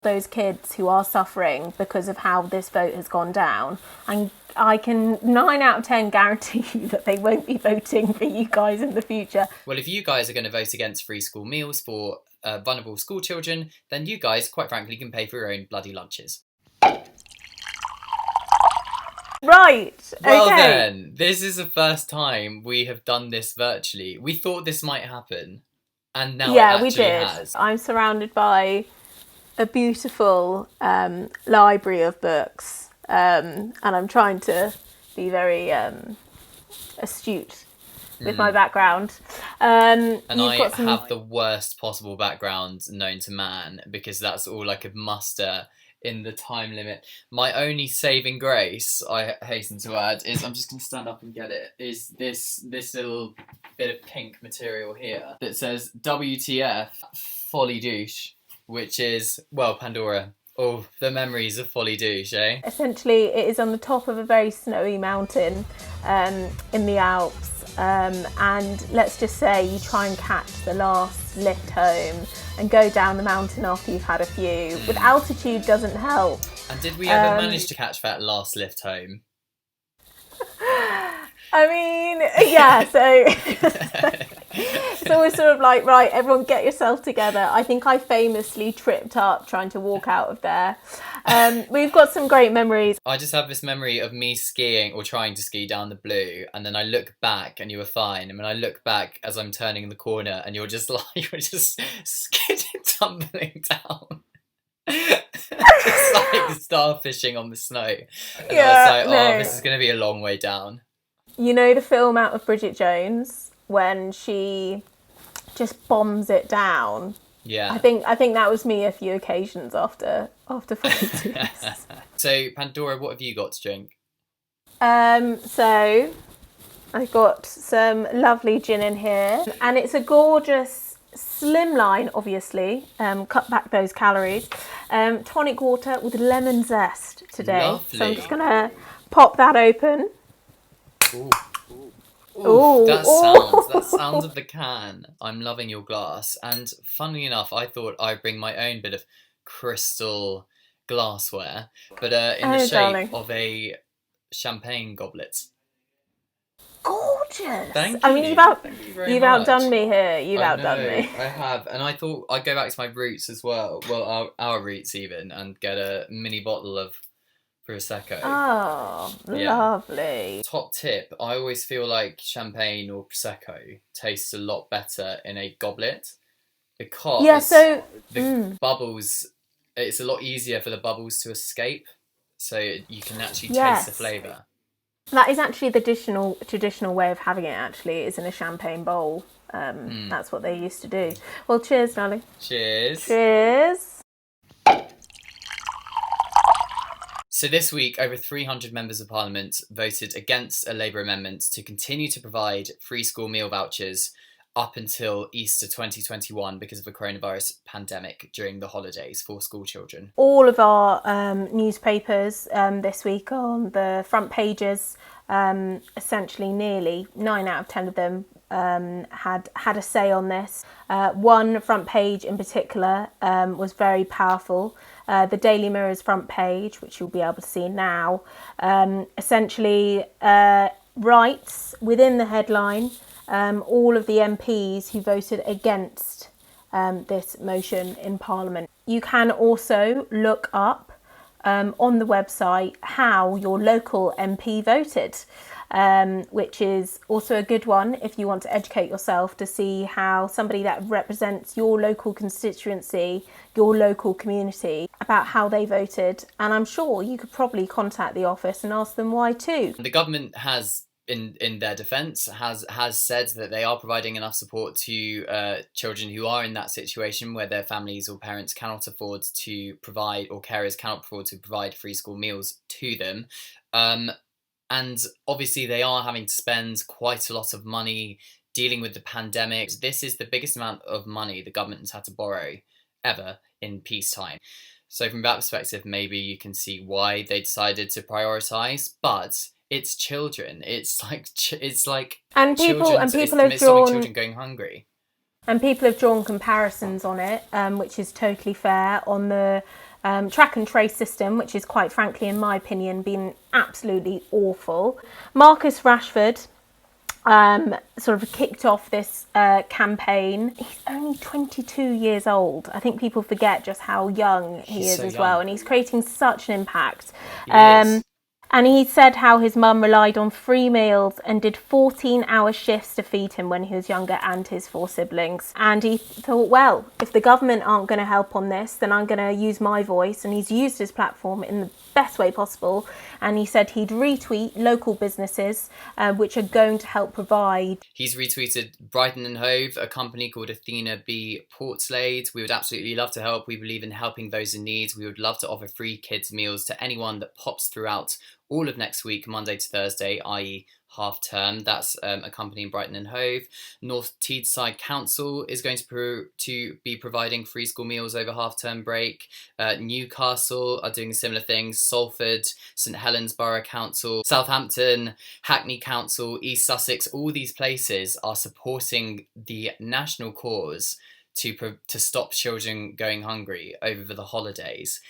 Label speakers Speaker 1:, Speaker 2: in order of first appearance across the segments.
Speaker 1: those kids who are suffering because of how this vote has gone down, and I can 9 out of 10 guarantee you that they won't be voting for you guys in the future.
Speaker 2: Well, if you guys are going to vote against free school meals for vulnerable school children, then you guys, quite frankly, can pay for your own bloody lunches.
Speaker 1: Right.
Speaker 2: Well
Speaker 1: okay.
Speaker 2: then, this is the first time we have done this virtually. We thought this might happen, and now it actually has.
Speaker 1: I'm surrounded by a beautiful library of books, and I'm trying to be very astute with my background.
Speaker 2: And I have the worst possible background known to man, because that's all I could muster in the time limit. My only saving grace, I hasten to add, is, I'm just going to stand up and get it, is this little bit of pink material here that says WTF Folly Douche, which is, well, Pandora. Oh, the memories of Folly Douche, eh?
Speaker 1: Essentially, it is on the top of a very snowy mountain in the Alps. And let's just say you try and catch the last lift home and go down the mountain after you've had a few. With altitude doesn't help.
Speaker 2: And did we ever manage to catch that last lift home?
Speaker 1: I mean, yeah, so we're sort of like, right, everyone get yourself together. I think I famously tripped up trying to walk out of there. We've got some great memories.
Speaker 2: I just have this memory of me skiing or trying to ski down the Blue, and then I look back and you were fine. And when I look back as I'm turning the corner and you're just skidding, tumbling down. Just like starfishing on the snow. And I was like, this is going to be a long way down.
Speaker 1: You know the film Out of Bridget Jones, when she just bombs it down?
Speaker 2: Yeah.
Speaker 1: I think that was me a few occasions after 42.
Speaker 2: So, Pandora, what have you got to drink?
Speaker 1: So I've got some lovely gin in here, and it's a gorgeous slimline, obviously, cut back those calories, tonic water with lemon zest today.
Speaker 2: Lovely.
Speaker 1: So I'm just going to pop that open.
Speaker 2: Ooh, that sounds of the can. I'm loving your glass. And funnily enough, I thought I'd bring my own bit of crystal glassware, but in the shape of a champagne goblet.
Speaker 1: Gorgeous.
Speaker 2: Thank you.
Speaker 1: I mean, you've outdone me here. You've outdone me.
Speaker 2: I have, and I thought I'd go back to my roots as well. Well, our roots even, and get a mini bottle of Prosecco.
Speaker 1: Oh,
Speaker 2: yeah.
Speaker 1: Lovely.
Speaker 2: Top tip, I always feel like champagne or Prosecco tastes a lot better in a goblet, because the bubbles, it's a lot easier for the bubbles to escape, so you can actually taste the flavour.
Speaker 1: That is actually the traditional way of having it, actually, is in a champagne bowl. That's what they used to do. Well, cheers, darling.
Speaker 2: Cheers.
Speaker 1: Cheers.
Speaker 2: So this week, over 300 members of Parliament voted against a Labour amendment to continue to provide free school meal vouchers up until Easter 2021 because of the coronavirus pandemic during the holidays for school children. All
Speaker 1: of our newspapers this week on the front pages, essentially nearly 9 out of 10 of them had a say on this. One front page in particular was very powerful. The Daily Mirror's front page, which you'll be able to see now, essentially writes within the headline all of the MPs who voted against this motion in Parliament. You can also look up on the website how your local MP voted, which is also a good one if you want to educate yourself to see how somebody that represents your local constituency, your local community, about how they voted. And I'm sure you could probably contact the office and ask them why too.
Speaker 2: The government has, in their defence, has said that they are providing enough support to children who are in that situation where their families or parents cannot afford to provide, or carers cannot afford to provide free school meals to them. And obviously they are having to spend quite a lot of money dealing with the pandemic. This is the biggest amount of money the government has had to borrow ever in peacetime. So from that perspective, maybe you can see why they decided to prioritise, but it's children. It's like
Speaker 1: and people
Speaker 2: children,
Speaker 1: and people
Speaker 2: have
Speaker 1: drawn
Speaker 2: children going hungry.
Speaker 1: And people have drawn comparisons on it, which is totally fair, on the track and trace system, which is quite frankly, in my opinion, been absolutely awful. Marcus Rashford sort of kicked off this campaign. He's only 22 years old. I think people forget just how young he is
Speaker 2: so
Speaker 1: as
Speaker 2: young.
Speaker 1: well, and he's creating such an impact.
Speaker 2: He is.
Speaker 1: And he said how his mum relied on free meals and did 14-hour shifts to feed him when he was younger and his 4 siblings. And he thought, well, if the government aren't going to help on this, then I'm going to use my voice. And he's used his platform in the best way possible. And he said he'd retweet local businesses which are going to help provide.
Speaker 2: He's retweeted Brighton and Hove, a company called Athena B. Portslade. We would absolutely love to help. We believe in helping those in need. We would love to offer free kids meals to anyone that pops throughout all of next week, Monday to Thursday, i.e. half term. That's a company in Brighton and Hove. North Teesside Council is going to be providing free school meals over half term break. Newcastle are doing similar things. Salford, St Helens Borough Council, Southampton, Hackney Council, East Sussex, all these places are supporting the national cause to stop children going hungry over the holidays.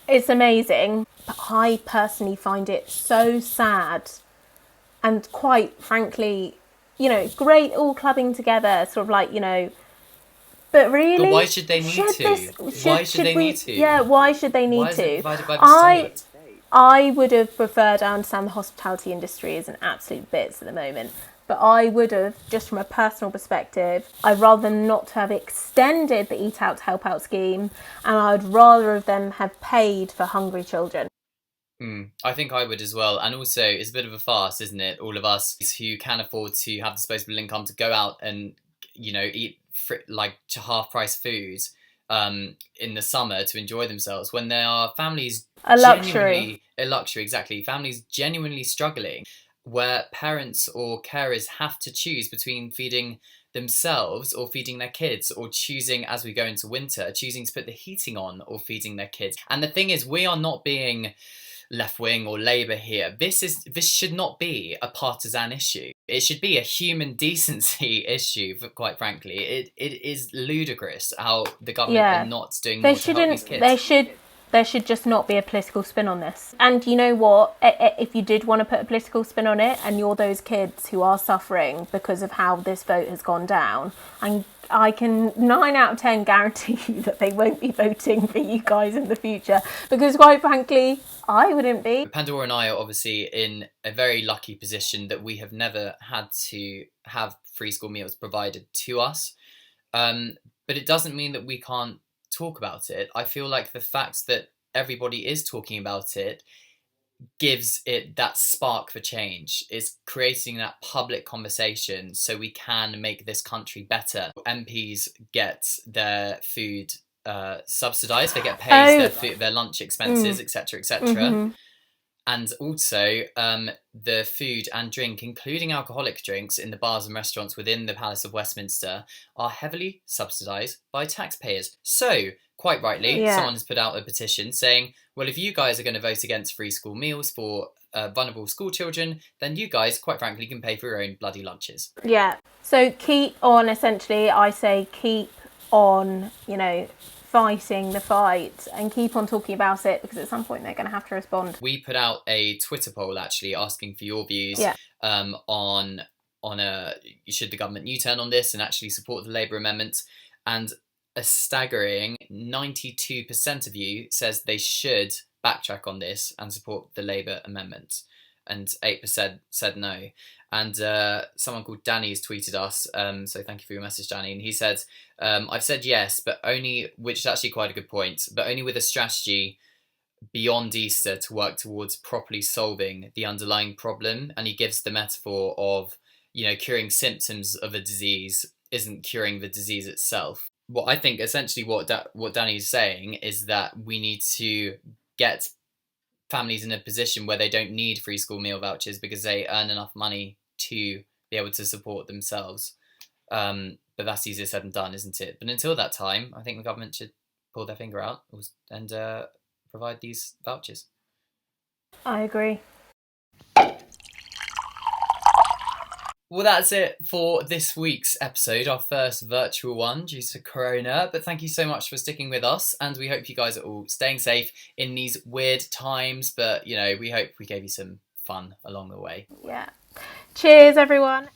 Speaker 1: It's amazing, but I personally find it so sad and quite frankly, great all clubbing together, sort of like, but really...
Speaker 2: But why should they need to? Why should they need to?
Speaker 1: Yeah, why should they need
Speaker 2: Why is
Speaker 1: to?
Speaker 2: it provided by the state?
Speaker 1: I would have preferred, I understand the hospitality industry is an absolute bits at the moment, but I would have, just from a personal perspective, I'd rather not have extended the Eat Out to Help Out scheme, and I'd rather of them have paid for hungry children.
Speaker 2: I think I would as well. And also, it's a bit of a farce, isn't it? All of us who can afford to have disposable income to go out and, eat half price food in the summer to enjoy themselves when there are families...
Speaker 1: A luxury,
Speaker 2: exactly. Families genuinely struggling, where parents or carers have to choose between feeding themselves or feeding their kids, or choosing, as we go into winter, choosing to put the heating on or feeding their kids. And the thing is, we are not being left-wing or Labour here. This should not be a partisan issue. It should be a human decency issue, quite frankly. It is ludicrous how the government are not doing more to help these kids.
Speaker 1: There should just not be a political spin on this. And you know what? If you did want to put a political spin on it, and you're those kids who are suffering because of how this vote has gone down, and I can 9 out of 10 guarantee you that they won't be voting for you guys in the future, because quite frankly, I wouldn't be.
Speaker 2: Pandora and I are obviously in a very lucky position that we have never had to have free school meals provided to us. But it doesn't mean that we can't talk about it. I feel like the fact that everybody is talking about it gives it that spark for change. It's creating that public conversation so we can make this country better. MPs get their food subsidised, they get paid their lunch expenses, etc., etc. Mm-hmm. And also the food and drink, including alcoholic drinks in the bars and restaurants within the Palace of Westminster, are heavily subsidised by taxpayers. So, quite rightly, someone has put out a petition saying, well, if you guys are going to vote against free school meals for vulnerable school children, then you guys, quite frankly, can pay for your own bloody lunches.
Speaker 1: Yeah. So keep on, essentially, I say keep on, fighting the fight and keep on talking about it, because at some point they're going to have to respond.
Speaker 2: We put out a Twitter poll actually asking for your views on should the government U-turn on this and actually support the Labour amendment, and a staggering 92% of you says they should backtrack on this and support the Labour amendment, and 8% said no. And someone called Danny has tweeted us, so thank you for your message, Danny. And he said, I've said yes, but only, which is actually quite a good point, but only with a strategy beyond Easter to work towards properly solving the underlying problem. And he gives the metaphor of, curing symptoms of a disease isn't curing the disease itself. What I think essentially what Danny's saying is that we need to get families in a position where they don't need free school meal vouchers because they earn enough money to be able to support themselves. But that's easier said than done, isn't it? But until that time, I think the government should pull their finger out and provide these vouchers.
Speaker 1: I agree.
Speaker 2: Well, that's it for this week's episode, our first virtual one due to Corona. But thank you so much for sticking with us, and we hope you guys are all staying safe in these weird times. But, we hope we gave you some fun along the way.
Speaker 1: Yeah. Cheers, everyone.